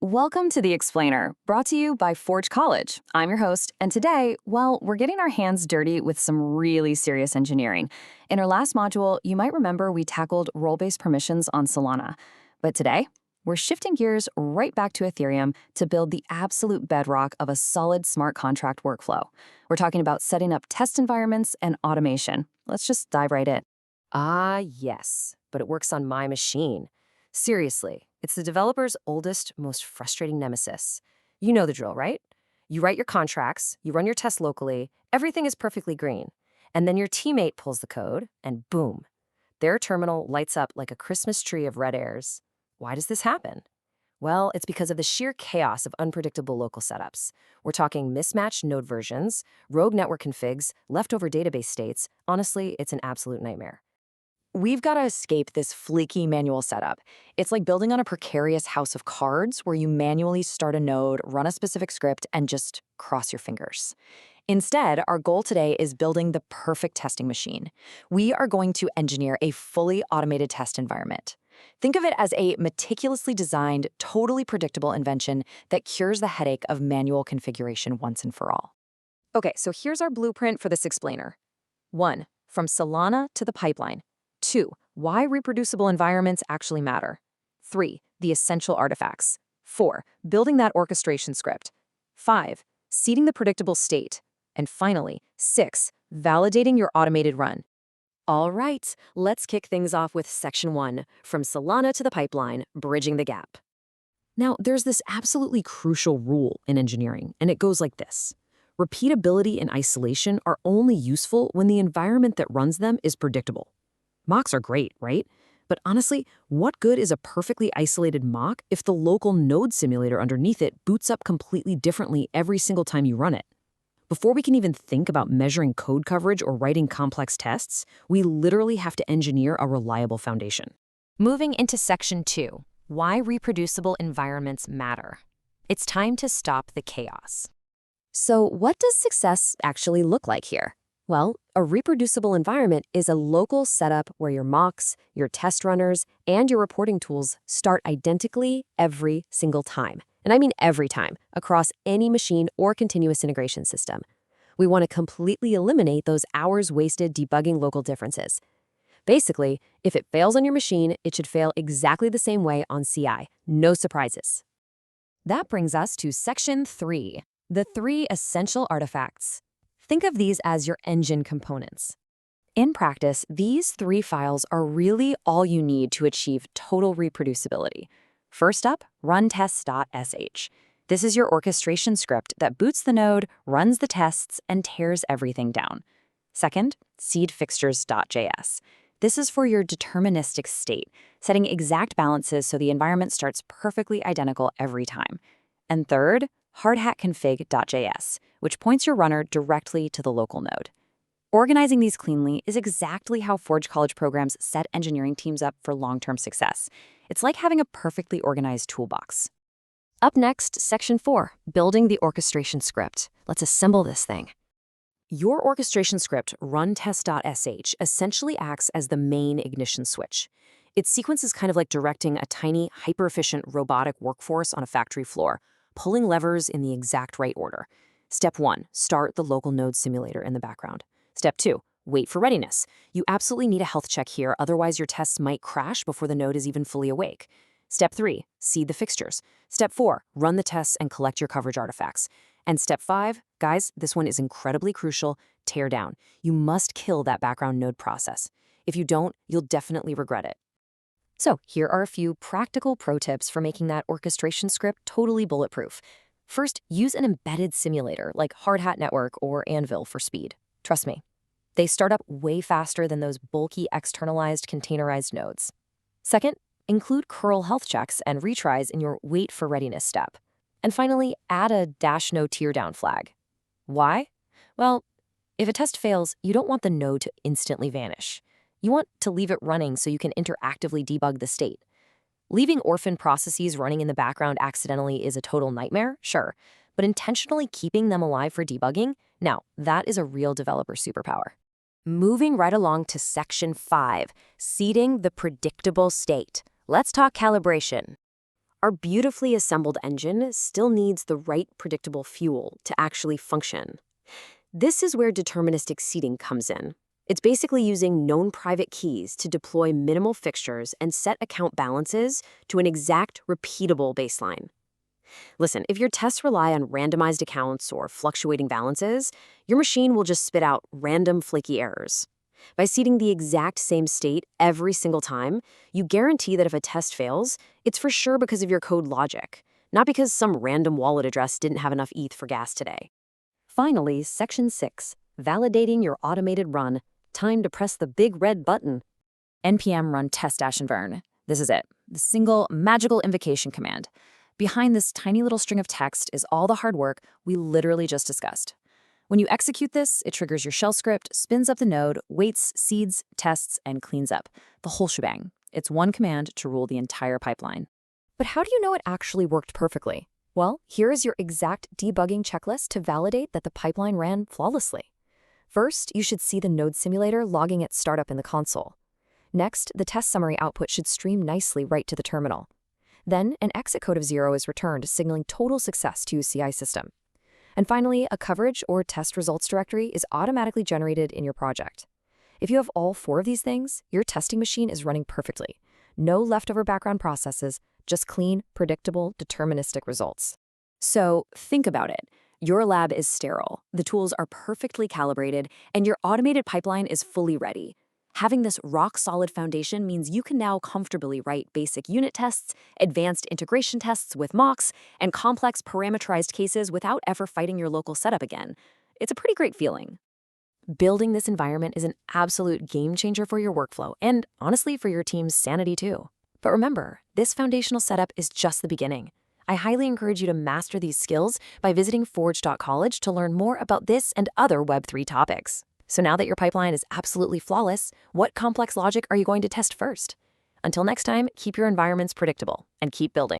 Welcome to The Explainer, brought to you by Forge College. I'm your host, and today, well, we're getting our hands dirty with some really serious engineering. In our last module, you might remember we tackled role-based permissions on Solana. But today, we're shifting gears right back to Ethereum to build the absolute bedrock of a solid smart contract workflow. We're talking about setting up test environments and automation. Let's just dive right in. Ah, yes, but it works on my machine. Seriously, it's the developer's oldest, most frustrating nemesis. You know the drill, right? You write your contracts, you run your tests locally, everything is perfectly green. And then your teammate pulls the code, and boom, their terminal lights up like a Christmas tree of red airs. Why does this happen? Well, it's because of the sheer chaos of unpredictable local setups. We're talking mismatched node versions, rogue network configs, leftover database states. Honestly, it's an absolute nightmare. We've got to escape this flaky manual setup. It's like building on a precarious house of cards where you manually start a node, run a specific script, and just cross your fingers. Instead, our goal today is building the perfect testing machine. We are going to engineer a fully automated test environment. Think of it as a meticulously designed, totally predictable invention that cures the headache of manual configuration once and for all. Okay, so here's our blueprint for this explainer. 1. From Solana to the pipeline. 2. Why reproducible environments actually matter. 3. The essential artifacts. 4. Building that orchestration script. 5. Seeding the predictable state. And finally, 6. Validating your automated run. All right, let's kick things off with Section 1, from Solana to the pipeline, bridging the gap. Now, there's this absolutely crucial rule in engineering, and it goes like this. Repeatability and isolation are only useful when the environment that runs them is predictable. Mocks are great, right? But honestly, what good is a perfectly isolated mock if the local node simulator underneath it boots up completely differently every single time you run it? Before we can even think about measuring code coverage or writing complex tests, we literally have to engineer a reliable foundation. Moving into Section 2, why reproducible environments matter. It's time to stop the chaos. So what does success actually look like here? Well, a reproducible environment is a local setup where your mocks, your test runners, and your reporting tools start identically every single time. And I mean every time, across any machine or continuous integration system. We want to completely eliminate those hours wasted debugging local differences. Basically, if it fails on your machine, it should fail exactly the same way on CI. No surprises. That brings us to Section 3, the 3 essential artifacts. Think of these as your engine components. In practice, these 3 files are really all you need to achieve total reproducibility. First up, run-tests.sh. This is your orchestration script that boots the node, runs the tests, and tears everything down. Second, seed fixtures.js. This is for your deterministic state, setting exact balances so the environment starts perfectly identical every time. And third, hardhat.config.js, which points your runner directly to the local node. Organizing these cleanly is exactly how Forge College programs set engineering teams up for long-term success. It's like having a perfectly organized toolbox. Up next, Section 4, building the orchestration script. Let's assemble this thing. Your orchestration script, run-tests.sh, essentially acts as the main ignition switch. Its sequence is kind of like directing a tiny, hyper-efficient robotic workforce on a factory floor, pulling levers in the exact right order. Step 1, start the local node simulator in the background. Step 2, wait for readiness. You absolutely need a health check here, otherwise your tests might crash before the node is even fully awake. Step 3, seed the fixtures. Step 4, run the tests and collect your coverage artifacts. And Step 5, guys, this one is incredibly crucial, tear down. You must kill that background node process. If you don't, you'll definitely regret it. So here are a few practical pro tips for making that orchestration script totally bulletproof. First, use an embedded simulator like Hardhat Network or Anvil for speed. Trust me, they start up way faster than those bulky externalized containerized nodes. Second, include curl health checks and retries in your wait for readiness step. And finally, add a -no teardown flag. Why? Well, if a test fails, you don't want the node to instantly vanish. You want to leave it running so you can interactively debug the state. Leaving orphan processes running in the background accidentally is a total nightmare, sure, but intentionally keeping them alive for debugging, now, that is a real developer superpower. Moving right along to Section 5, seeding the predictable state. Let's talk calibration. our beautifully assembled engine still needs the right predictable fuel to actually function. This is where deterministic seeding comes in. It's basically using known private keys to deploy minimal fixtures and set account balances to an exact, repeatable baseline. Listen, if your tests rely on randomized accounts or fluctuating balances, your machine will just spit out random flaky errors. By seeding the exact same state every single time, you guarantee that if a test fails, it's for sure because of your code logic, not because some random wallet address didn't have enough ETH for gas today. Finally, Section 6, validating your automated run. Time to press the big red button. npm run test-env. This is it, the single magical invocation command. Behind this tiny little string of text is all the hard work we literally just discussed. When you execute this, it triggers your shell script, spins up the node, waits, seeds, tests, and cleans up. The whole shebang. It's one command to rule the entire pipeline. But how do you know it actually worked perfectly? Well, here is your exact debugging checklist to validate that the pipeline ran flawlessly. First, you should see the node simulator logging its startup in the console. Next, the test summary output should stream nicely right to the terminal. Then, an exit code of 0 is returned, signaling total success to your CI system. And finally, a coverage or test results directory is automatically generated in your project. If you have all 4 of these things, your testing machine is running perfectly. No leftover background processes, just clean, predictable, deterministic results. So think about it. Your lab is sterile, the tools are perfectly calibrated, and your automated pipeline is fully ready. Having this rock-solid foundation means you can now comfortably write basic unit tests, advanced integration tests with mocks, and complex parameterized cases without ever fighting your local setup again. It's a pretty great feeling. Building this environment is an absolute game changer for your workflow and, honestly, for your team's sanity too. But remember, this foundational setup is just the beginning. I highly encourage you to master these skills by visiting forge.college to learn more about this and other Web3 topics. So now that your pipeline is absolutely flawless, what complex logic are you going to test first? Until next time, keep your environments predictable and keep building.